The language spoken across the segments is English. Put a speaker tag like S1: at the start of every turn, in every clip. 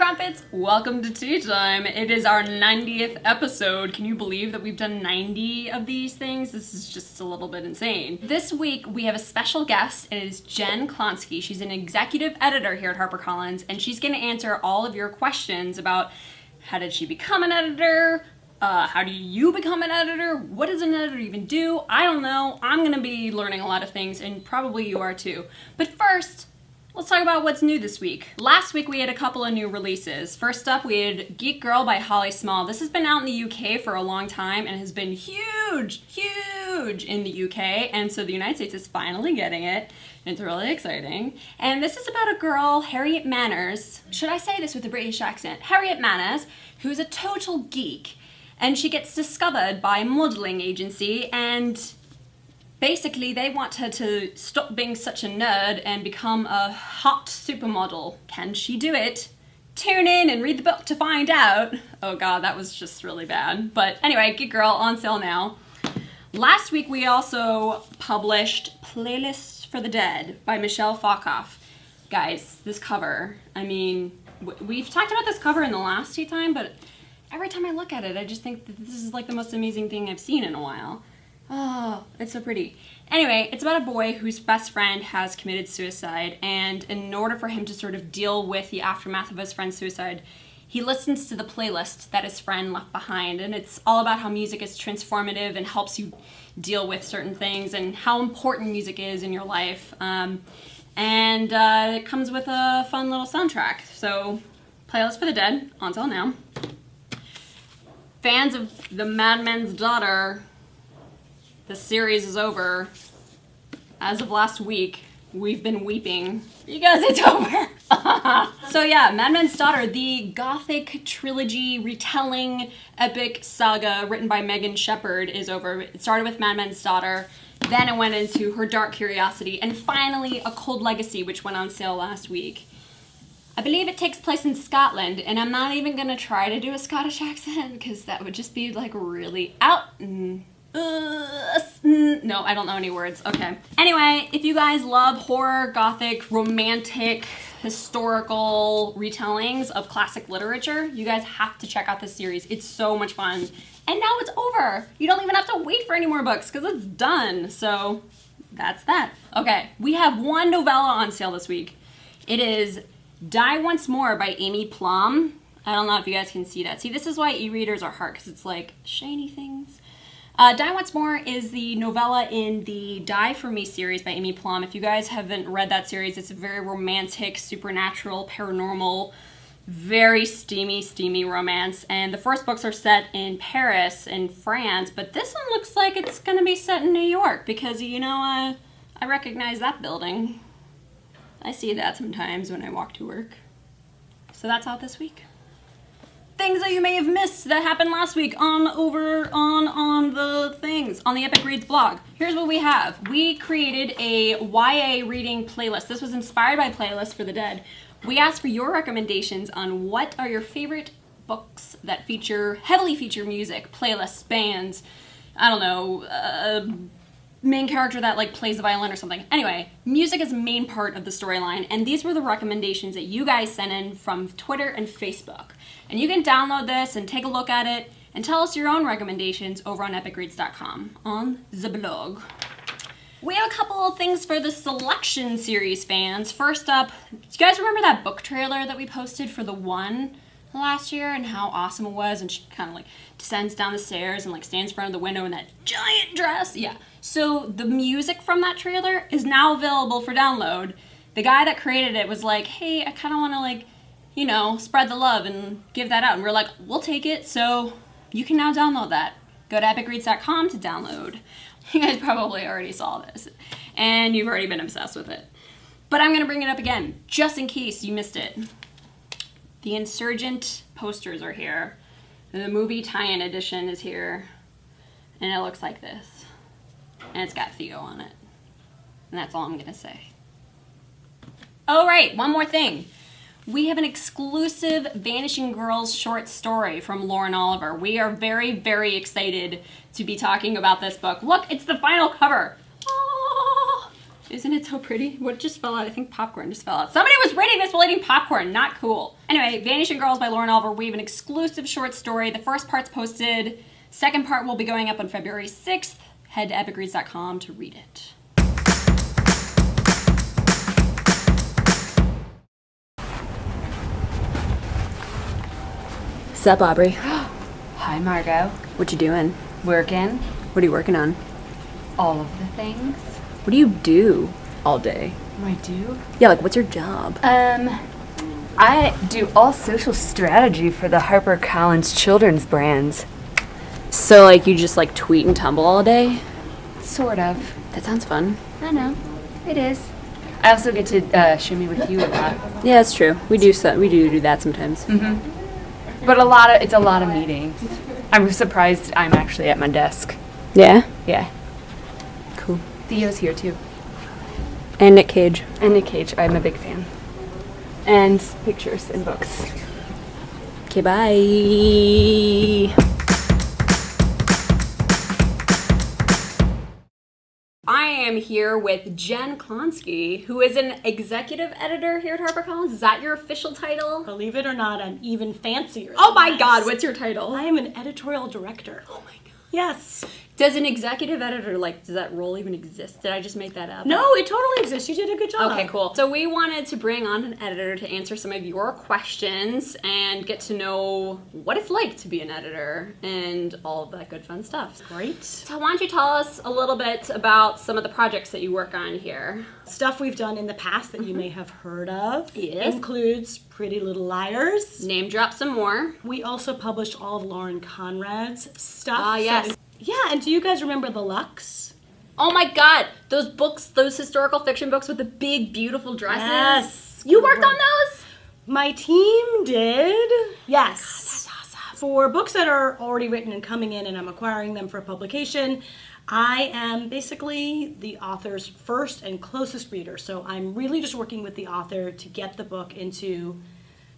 S1: Crumpets, welcome to Tea Time. It is our 90th episode. Can you believe that we've done 90 of these things? This is just a little bit insane. This week we have a special guest. It is Jen Klonsky. She's an executive editor here at HarperCollins, and she's going to answer all of your questions about how did she become an editor, how do you become an editor, what does an editor even do? I don't know. I'm going to be learning a lot of things, and probably you are too. But first, let's talk about what's new this week. Last week we had a couple of new releases. First up, we had Geek Girl by Holly Small. This has been out in the UK for a long time and has been huge in the UK, and so the United States is finally getting it. It's really exciting. And this is about a girl, Harriet Manners. Should I say this with a British accent? Harriet Manners, who's a total geek, and she gets discovered by a modeling agency, and basically, they want her to stop being such a nerd and become a hot supermodel. Can she do it? Tune in and read the book to find out. Oh god, that was just really bad. But anyway, Geek Girl, on sale now. Last week we also published Playlists for the Dead by Michelle Fokoff. Guys, this cover, I mean, we've talked about this cover in the last tea time, but every time I look at it, I just think that this is like the most amazing thing I've seen in a while. Oh, it's so pretty. Anyway, it's about a boy whose best friend has committed suicide, and in order for him to sort of deal with the aftermath of his friend's suicide, he listens to the playlist that his friend left behind, and it's all about how music is transformative and helps you deal with certain things and how important music is in your life. It comes with a fun little soundtrack. So, Playlist for the Dead, on sale now. Fans of The Madman's Daughter, the series is over. As of last week, we've been weeping because it's over. So yeah, Madman's Daughter, the Gothic trilogy retelling epic saga written by Megan Shepherd is over. It started with Madman's Daughter, then it went into Her Dark Curiosity, and finally A Cold Legacy, which went on sale last week. I believe it takes place in Scotland, and I'm not even gonna try to do a Scottish accent because that would just be like really out. No, I don't know any words. Okay. Anyway, if you guys love horror, gothic, romantic, historical retellings of classic literature, you guys have to check out this series. It's so much fun. And now it's over. You don't even have to wait for any more books because it's done. So that's that. Okay, we have one novella on sale this week. It is Die Once More by Amy Plum. I don't know if you guys can see that. See, this is why e-readers are hard, because it's like shiny things. Die Once More is the novella in the Die For Me series by Amy Plum. If you guys haven't read that series, it's a very romantic, supernatural, paranormal, very steamy romance. And the first books are set in Paris and France, but this one looks like it's going to be set in New York because, you know, I recognize that building. I see that sometimes when I walk to work. So that's out this week. Things that you may have missed that happened last week on the Epic Reads blog. Here's what we have. We created a YA reading playlist. This was inspired by Playlist for the Dead. We asked for your recommendations on what are your favorite books that heavily feature music, playlists, bands, I don't know, main character that like plays the violin or something. Anyway, music is a main part of the storyline, and these were the recommendations that you guys sent in from Twitter and Facebook. And you can download this and take a look at it and tell us your own recommendations over on epicreads.com on the blog. We have a couple of things for the Selection series fans. First up, do you guys remember that book trailer that we posted for The One last year and how awesome it was? And she kind of like descends down the stairs and like stands in front of the window in that giant dress. Yeah. So the music from that trailer is now available for download. The guy that created it was like, hey, I kind of want to like, you know, spread the love and give that out. And we're like, we'll take it. So you can now download that. Go to epicreads.com to download. You guys probably already saw this and you've already been obsessed with it. But I'm going to bring it up again, just in case you missed it. The Insurgent posters are here. The movie tie-in edition is here. And it looks like this. And it's got Theo on it. And that's all I'm going to say. Oh, right, one more thing. We have an exclusive Vanishing Girls short story from Lauren Oliver. We are very, very excited to be talking about this book. Look, it's the final cover. Oh, Isn't it so pretty? What just fell out? I think popcorn just fell out. Somebody was reading this while eating popcorn. Not cool. Anyway, Vanishing Girls by Lauren Oliver. We have an exclusive short story. The first part's posted. Second part will be going up on February 6th. Head to epicreads.com to read it. Sup, Aubry?
S2: Hi, Margot.
S1: What you doing?
S2: Working.
S1: What are you working on?
S2: All of the things.
S1: What do you do all day?
S2: What do I do?
S1: Yeah, like what's your job?
S2: I do all social strategy for the HarperCollins children's brands.
S1: So like you just like tweet and tumble all day?
S2: Sort of.
S1: That sounds fun.
S2: I know. It is. I also get to shimmy with you a lot.
S1: Yeah, that's true. We do that sometimes.
S2: But it's a lot of meetings. I'm surprised I'm actually at my desk.
S1: Yeah?
S2: Yeah.
S1: Cool.
S2: Theo's here too.
S1: And Nick Cage.
S2: And Nick Cage. I'm a big fan. And pictures and books.
S1: Okay, bye. I am here with Jen Klonsky, who is an executive editor here at HarperCollins. Is that your official title?
S3: Believe it or not, I'm even fancier.
S1: Oh my God, what's your title?
S3: I am an editorial director.
S1: Oh my God.
S3: Yes.
S1: Does an executive editor, does that role even exist? Did I just make that up?
S3: No, it totally exists. You did a good job.
S1: Okay, cool. So we wanted to bring on an editor to answer some of your questions and get to know what it's like to be an editor and all of that good fun stuff.
S3: Great.
S1: So why don't you tell us a little bit about some of the projects that you work on here?
S3: Stuff we've done in the past that you may have heard of.
S1: Yes.
S3: Includes Pretty Little Liars.
S1: Name drop some more.
S3: We also published all of Lauren Conrad's stuff.
S1: Ah, yes.
S3: So, yeah, and do you guys remember The Lux?
S1: Oh my God, those books, those historical fiction books with the big, beautiful dresses.
S3: Yes.
S1: You worked on those?
S3: My team did. Yes.
S1: God, that's awesome.
S3: For books that are already written and coming in and I'm acquiring them for publication, I am basically the author's first and closest reader. So I'm really just working with the author to get the book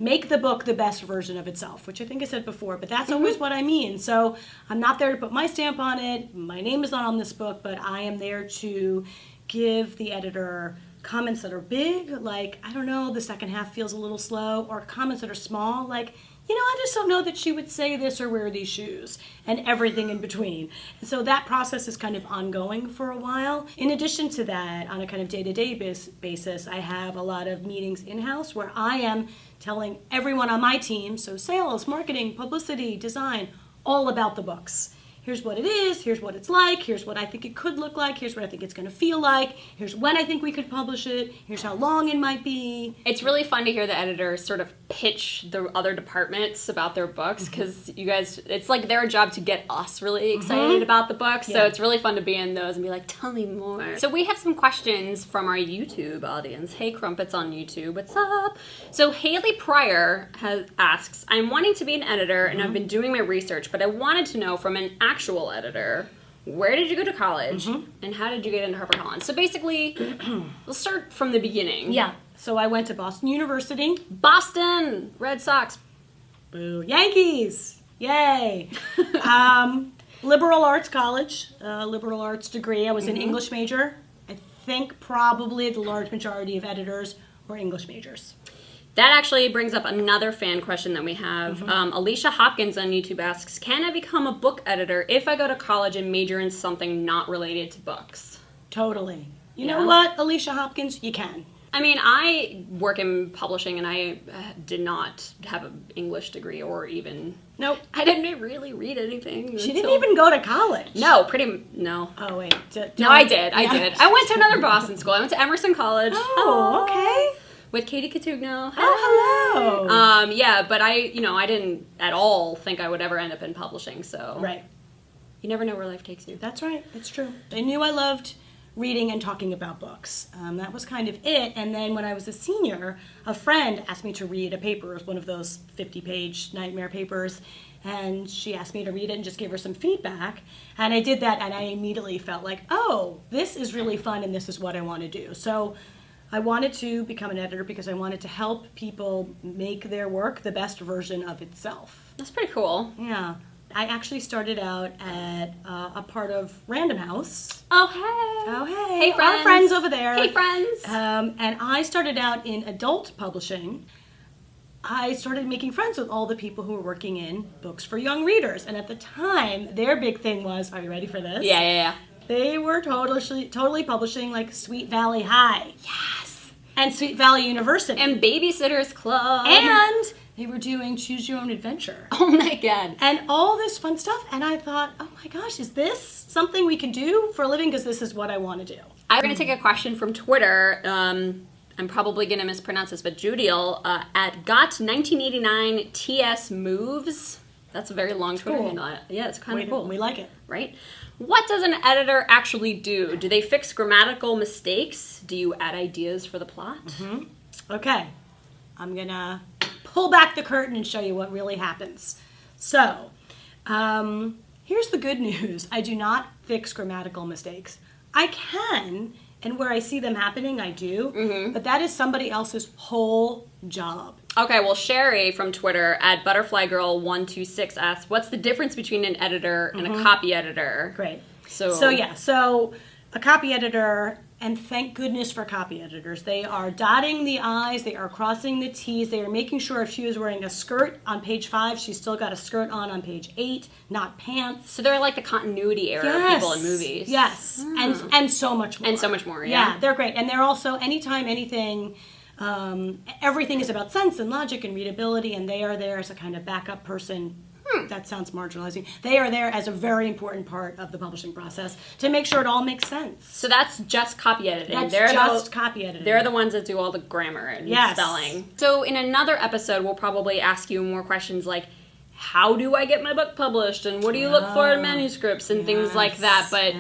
S3: make the book the best version of itself, which I think I said before, but that's always what I mean. So I'm not there to put my stamp on it. My name is not on this book, but I am there to give the editor comments that are big, like, I don't know, the second half feels a little slow, or comments that are small, like, I just don't know that she would say this or wear these shoes, and everything in between. And so that process is kind of ongoing for a while. In addition to that, on a kind of day-to-day basis, I have a lot of meetings in-house where I am telling everyone on my team, so sales, marketing, publicity, design, all about the books. Here's what it is, here's what it's like, here's what I think it could look like, here's what I think it's going to feel like, here's when I think we could publish it, here's how long it might be.
S1: It's really fun to hear the editors sort of pitch the other departments about their books, because you guys, it's like their job to get us really excited about the books, so it's really fun to be in those and be like, tell me more. So we have some questions from our YouTube audience. Hey Crumpets on YouTube, what's up? So Haley Pryor asks, I'm wanting to be an editor and I've been doing my research, but I wanted to know from an actual editor, where did you go to college and how did you get into HarperCollins? So basically, we'll start from the beginning.
S3: Yeah, so I went to Boston University.
S1: Boston Red Sox.
S3: Boo. Yankees! Yay! Liberal arts college, liberal arts degree. I was an English major. I think probably the large majority of editors were English majors.
S1: That actually brings up another fan question that we have. Alicia Hopkins on YouTube asks, can I become a book editor if I go to college and major in something not related to books?
S3: Totally. You know what, Alicia Hopkins? You can.
S1: I mean, I work in publishing and I did not have an English degree or even...
S3: Nope.
S1: I didn't really read anything.
S3: She didn't even go to college.
S1: No, no.
S3: Oh, wait.
S1: No, I did. I did. I went to another Boston school. I went to Emerson College.
S3: Oh, okay.
S1: With Katie Catugno.
S3: Oh, hello.
S1: Yeah, but I didn't at all think I would ever end up in publishing, so.
S3: Right.
S1: You never know where life takes you.
S3: That's right. That's true. I knew I loved reading and talking about books. That was kind of it. And then when I was a senior, a friend asked me to read a paper. It was one of those 50-page nightmare papers. And she asked me to read it and just give her some feedback. And I did that, and I immediately felt like, oh, this is really fun, and this is what I want to do. So I wanted to become an editor because I wanted to help people make their work the best version of itself.
S1: That's pretty cool.
S3: Yeah. I actually started out at a part of Random House.
S1: Oh, hey.
S3: Oh, hey.
S1: Hey, friends.
S3: Our friends over there.
S1: Hey, friends.
S3: And I started out in adult publishing. I started making friends with all the people who were working in books for young readers. And at the time, their big thing was, are you ready for this?
S1: Yeah.
S3: They were totally publishing like Sweet Valley High.
S1: Yes.
S3: And Sweet Valley University.
S1: And Babysitter's Club.
S3: And they were doing Choose Your Own Adventure.
S1: Oh my God.
S3: And all this fun stuff. And I thought, oh my gosh, is this something we can do for a living? Because this is what I want to do.
S1: I'm going to take a question from Twitter. I'm probably going to mispronounce this, but Judiel at got1989 moves. That's a very long Twitter
S3: cool.
S1: handle. Yeah, it's kind of cool.
S3: We like it.
S1: Right? What does an editor actually do? Do they fix grammatical mistakes? Do you add ideas for the plot?
S3: Mm-hmm. Okay. I'm going to pull back the curtain and show you what really happens. So, here's the good news. I do not fix grammatical mistakes. I can, and where I see them happening, I do, but that is somebody else's whole job.
S1: Okay, well, Sherry from Twitter at ButterflyGirl126 asks, what's the difference between an editor and a copy editor?
S3: Great.
S1: So
S3: A copy editor, and thank goodness for copy editors, they are dotting the I's, they are crossing the T's, they are making sure if she was wearing a skirt on page 5, she's still got a skirt on page 8, not pants.
S1: So they're like the continuity era people in movies.
S3: Yes, and so much more.
S1: And so much more, yeah.
S3: Yeah, they're great. And they're also, anytime anything, everything is about sense and logic and readability, and they are there as a kind of backup person. That sounds marginalizing. They are there as a very important part of the publishing process to make sure it all makes sense.
S1: So that's just copy editing.
S3: That's copy editing.
S1: They're the ones that do all the grammar and spelling. So in another episode, we'll probably ask you more questions like, how do I get my book published? And what do you look for in manuscripts and things like that? But,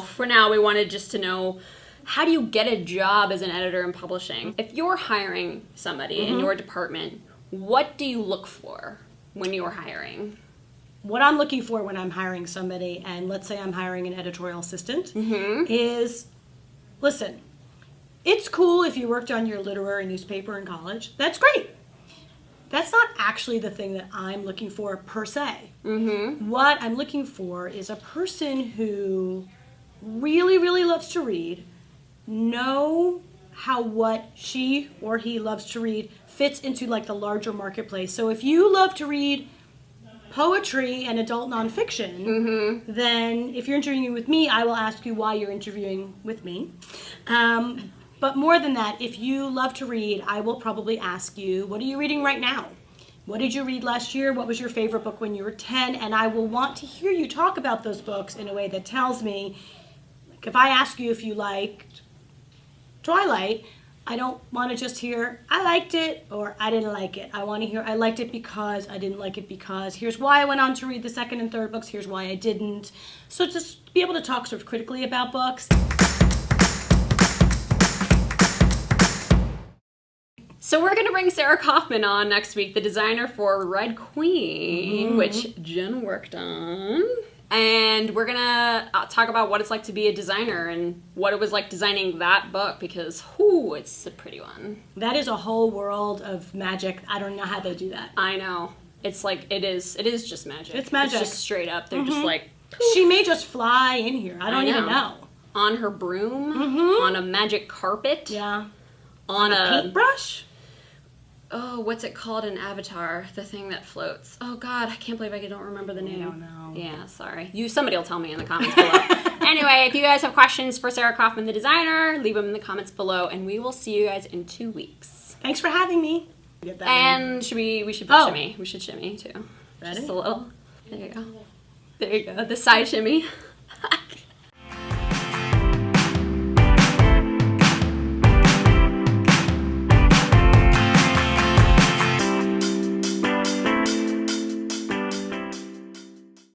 S1: for now, we wanted just to know, how do you get a job as an editor in publishing? If you're hiring somebody in your department, what do you look for when you're hiring?
S3: What I'm looking for when I'm hiring somebody, and let's say I'm hiring an editorial assistant, is, listen, it's cool if you worked on your literary newspaper in college. That's great. That's not actually the thing that I'm looking for per se. What I'm looking for is a person who really, really loves to read, know how what she or he loves to read fits into like the larger marketplace. So if you love to read poetry and adult nonfiction, then if you're interviewing with me, I will ask you why you're interviewing with me. But more than that, if you love to read, I will probably ask you, what are you reading right now? What did you read last year? What was your favorite book when you were 10? And I will want to hear you talk about those books in a way that tells me, like if I ask you if you liked Twilight, I don't want to just hear, I liked it, or I didn't like it. I want to hear, I liked it because, I didn't like it because, here's why I went on to read the second and third books, here's why I didn't. So just be able to talk sort of critically about books.
S1: So we're going to bring Sarah Kaufman on next week, the designer for Red Queen, which Jen worked on. And we're going to talk about what it's like to be a designer and what it was like designing that book because, it's a pretty one.
S3: That is a whole world of magic. I don't know how they do that.
S1: I know. It's like, it is just magic.
S3: It's magic.
S1: It's just straight up. They're just like...
S3: She may just fly in here. I don't even know.
S1: On her broom, on a magic carpet.
S3: Yeah.
S1: On a
S3: paintbrush?
S1: Oh, what's it called in Avatar? The thing that floats. Oh God, I can't believe I don't remember the name.
S3: I don't know.
S1: Yeah, sorry. Somebody will tell me in the comments below. Anyway, if you guys have questions for Sarah Kaufman, the designer, leave them in the comments below, and we will see you guys in 2 weeks.
S3: Thanks for having me. Get that
S1: and we should shimmy. We should shimmy too.
S3: Ready?
S1: Just a little. There you go. There you go. The side shimmy.